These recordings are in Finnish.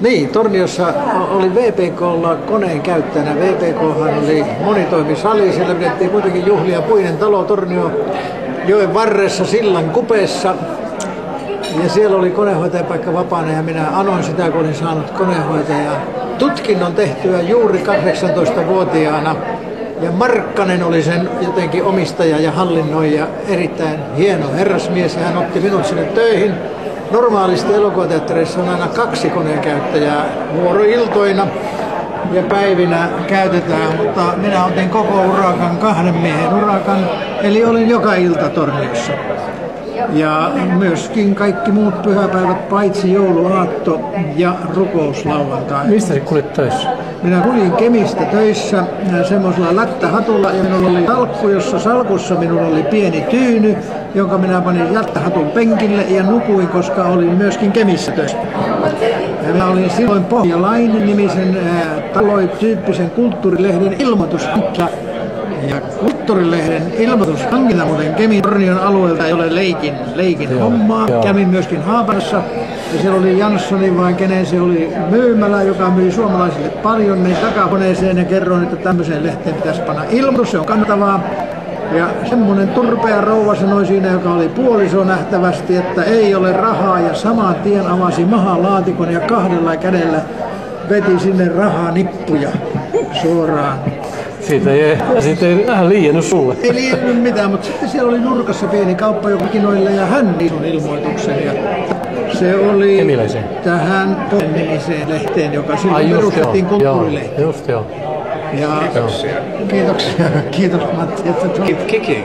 Niin, Torniossa oli VPK:lla koneen käyttäjänä. VPK:han oli monitoimisali, siellä pidettiin kuitenkin juhlia. Puinen talo Tornio joen varressa sillan kupeessa. Ja siellä oli koneenhoitajapaikka vapaana ja minä anoin sitä, kun olin saanut koneenhoitajan tutkinnon tehtyä juuri 18-vuotiaana. Ja Markkanen oli sen jotenkin omistaja ja hallinnoija, erittäin hieno herrasmies, ja hän otti minut sinne töihin. Normaalisti elokuvateattereissa on aina 2 koneenkäyttäjää vuoroiltoina ja päivinä käytetään, mutta minä otin koko urakan 2 miehen urakan, eli olin joka ilta Torniossa. Ja myöskin kaikki muut pyhäpäivät paitsi jouluaatto ja rukouslauantai. Mistä sä kulit töissä? Minä kuljin Kemistä töissä semmoisella lättähatulla ja minulla oli salkku, jossa salkussa minulla oli pieni tyyny, jonka minä panin lättähatun penkille ja nukuin, koska olin myöskin Kemissä töissä. Ja minä olin silloin Pohjalainen-nimisen taloityyppisen kulttuurilehden ilmoitushankkia. Ja kulttuurilehden ilmoitushankinta muuten Kemin Tornion alueelta ei ole leikin hommaa. Kävin myöskin Haaparassa ja siellä oli Janssonin vai kenen se oli myymälä, joka myi suomalaisille paljon. Menin takahuoneeseen ja kerroin, että tämmöiseen lehteen pitäisi panna ilmoitus, se on kannattavaa. Ja semmoinen turpea rouva sanoi siinä, joka oli puoliso nähtävästi, että ei ole rahaa, ja saman tien avasi mahalaatikon ja 2 kädellä veti sinne rahanippuja suoraan. Siitä ei vähän liiennut sulle. Ei liiennut mitään, mutta sitten siellä oli nurkassa pieni kauppa jokinoille ja hän sun ilmoituksen. Ja se oli Kemiläisen. Tähän nimiseen lehteen, joka silloin perustettiin kulttuurilehteen. Just joo. Ja kiitoksia. Kiitos Matti. Keep kicking.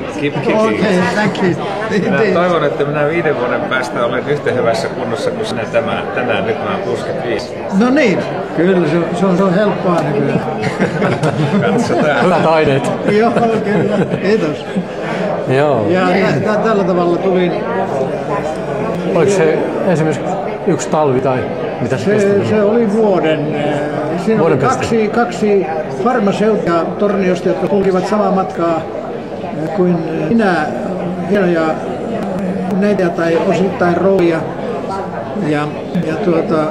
Okay, thank you. Minä toivon, että minä 5 vuoden päästä olen yhtä hyvässä kunnossa kuin sinä tänään. Nyt mä oon 65. No niin, kyllä se on helppoa nykyään. Katsotaan. Hyvät aineet. Joo, kyllä. Kiitos. Joo. Ja tällä tavalla tulin. Oliko se esimerkiksi yksi talvi tai mitä se kesti? Se oli vuoden. Siinä oli kaksi farmaseuttia Torniosta, jotka kulkivat samaa matkaa kuin minä. Hienoja neitä tai osittain rouvia. Ja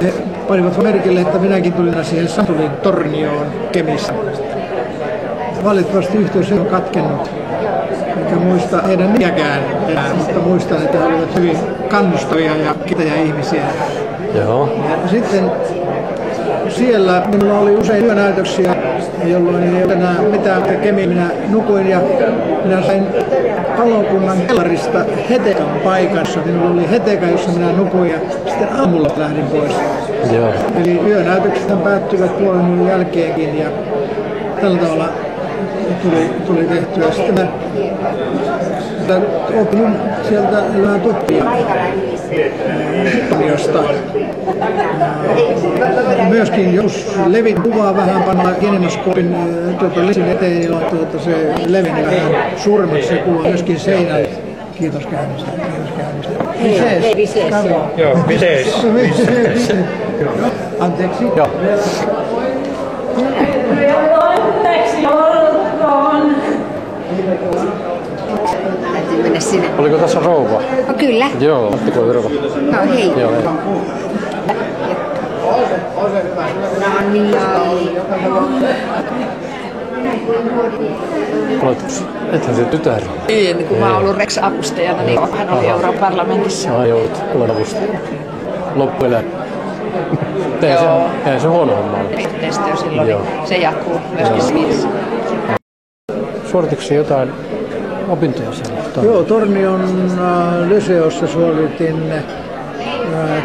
he panivat merkille, että minäkin tulin siihen tulin Tornioon Kemissä. Valitettavasti yhteys on katkennut. Enkä muista heidän nimiäkään enää, mutta muistan, että he olivat hyvin kannustavia ja kiitäjä ihmisiä. Joo. Ja sitten siellä minulla oli usein työnäytöksiä, jolloin ei ole enää mitään Kemiä. Minä nukuin ja minä sain palokunnan kellarista hetekan paikassa. Minulla oli heteka, jossa minä nukuin ja sitten aamulla lähdin pois. Joo. Eli yönäytökset päättyivät 5:30 jälkeenkin ja tällä tavalla tuli tehtyä. Sitten mä opin sieltä vähän tuppia Torniosta. Myöskin jos levin kuvaa vähän panna kinemaskoopin lesin eteen, jolloin se leveni vähän suuremmaksi se kuva myöskin seinälle. Kiitos käynnistä. Visees. Joo, visees. Anteeksi. Joo. Oliko tässä rouva? No, kyllä. Joo, ottiko rouva? No hei. Joo, hei. No niin. Ethän se tytär. Niin, kun mä oon ollut Rex-avustajana, niin hän oli Euroopan parlamentissa. Joudut olen avustajana. Loppuelä. Eihän se huono homma ole. Yhteistyö silloin, niin se jatkuu myöskin Sviidessä. Suorititko jotain opintoja siellä? Joo, Tornion Lyseossa suoritin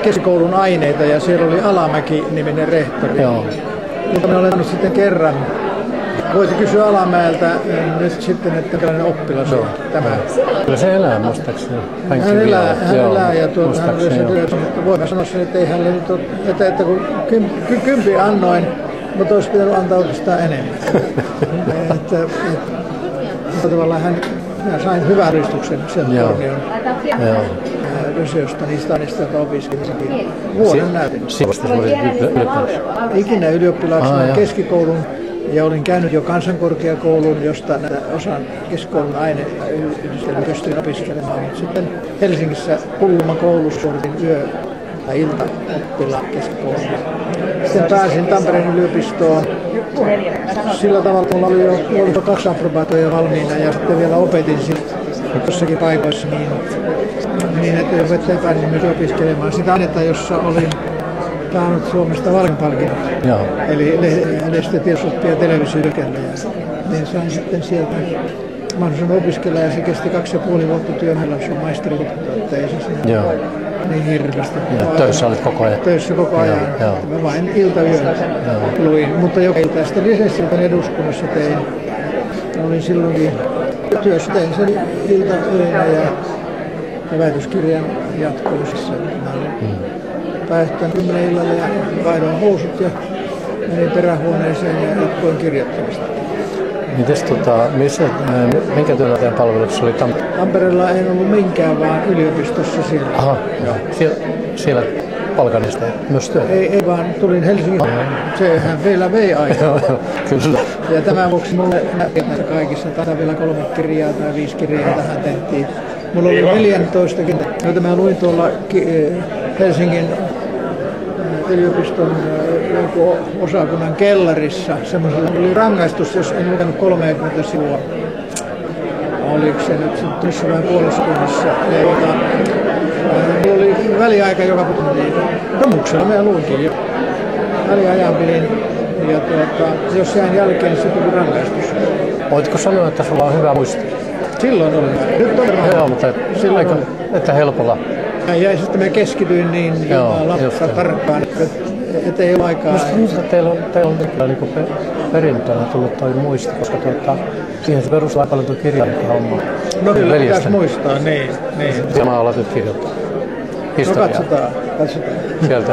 keskikoulun aineita ja siellä oli Alamäki-niminen rehtori. Joo. Mutta minä olen sitten kerran. Voisi kysyä Alamäeltä nyt sitten, että tällainen oppilas on tämä. Kyllä se elää muistaakseni. Hän elää ja voin sanoa sen, että ei hänelle nyt ole, että kun 10 annoin, mutta olisi pitänyt antaa oikeastaan enemmän. että tavallaan hän sain hyvän ristuksen sieltä Tornion Lyseosta niistä aineista, jotka opiskelin. Vuoden näytin. Ikinä ylioppilaaksena keskikoulun. Ja olin käynyt jo kansankorkeakoulun, josta osan keskikoulun aineyhdistelmä pystyin opiskelemaan. Sitten Helsingissä Pulman koulussa suoritin iltaoppilaan keskikouluun. Sitten pääsin Tampereen yliopistoon. Sillä tavalla mulla oli jo 2 approbaatoja valmiina ja sitten vielä opetin jossakin paikoissa niin että opettaja pääsin myös opiskelemaan sitä ainetta, jossa olin saanut Suomesta Valkapalkinnon. Eli lehdistötiedotusoppia televisiotyökellä. Niin sain sitten sieltä mahdollisuuden opiskella ja se kesti 2,5 vuotta työmällä sun maisteritutkinto, että ei se sinne niin hirveästi. Töissä olit koko ajan? Töissä koko ajan. Mä vain iltayöllä luin, mutta joka ilta. Sitten lisenssiluokan eduskunnassa tein. Olin silloinkin työssä, tein sen iltayönä ja väitöskirjan jatkoisessa. Päihtään 10 illalla ja kaidoin housut ja menin perähuoneeseen ja jatkoin kirjoittamista. Mites minkä työnantajan palveluksessa oli Tampereella en ollut minkään, vaan yliopistossa siellä. Aha, siellä palkanista myös työ? Ei vaan tulin Helsingin. Sehän vielä vei aikaa. Kyllä. Ja tämän vuoksi mulle näissä kaikissa taitaa vielä 3 kirjaa tai 5 kirjaa tähän tehtiin. Mulla oli 14, joita mä luin tuolla Helsingin yliopiston osakunnan kellarissa. Semmoisella oli rangaistus, jos en lukenut 30 sivua. Oliko se nyt missä vähän puolessa tunnissa. Mulla oli väliaika joka tuntiin. Romuksella mä luinkin jo. Väliajan pidin. Ja jos jäin jälkeen, se tuli rangaistus. Voitko sanoa, että sulla on hyvä muisti? Silloin oli. Nyt on Joo, mutta aika, että helpolla. Ja sitten mä keskityin niin jumalauta tarkkaan, että ei ole aikaa. Minusta teillä on niin perintönä tullut toi muisti, koska siihen se perustuu aika paljon tuo kirjailijahomma. No kyllä, pitäisi muistaa, niin. Ja mä aloitin kirjoittaa historiaa. No katsotaan. Sieltä.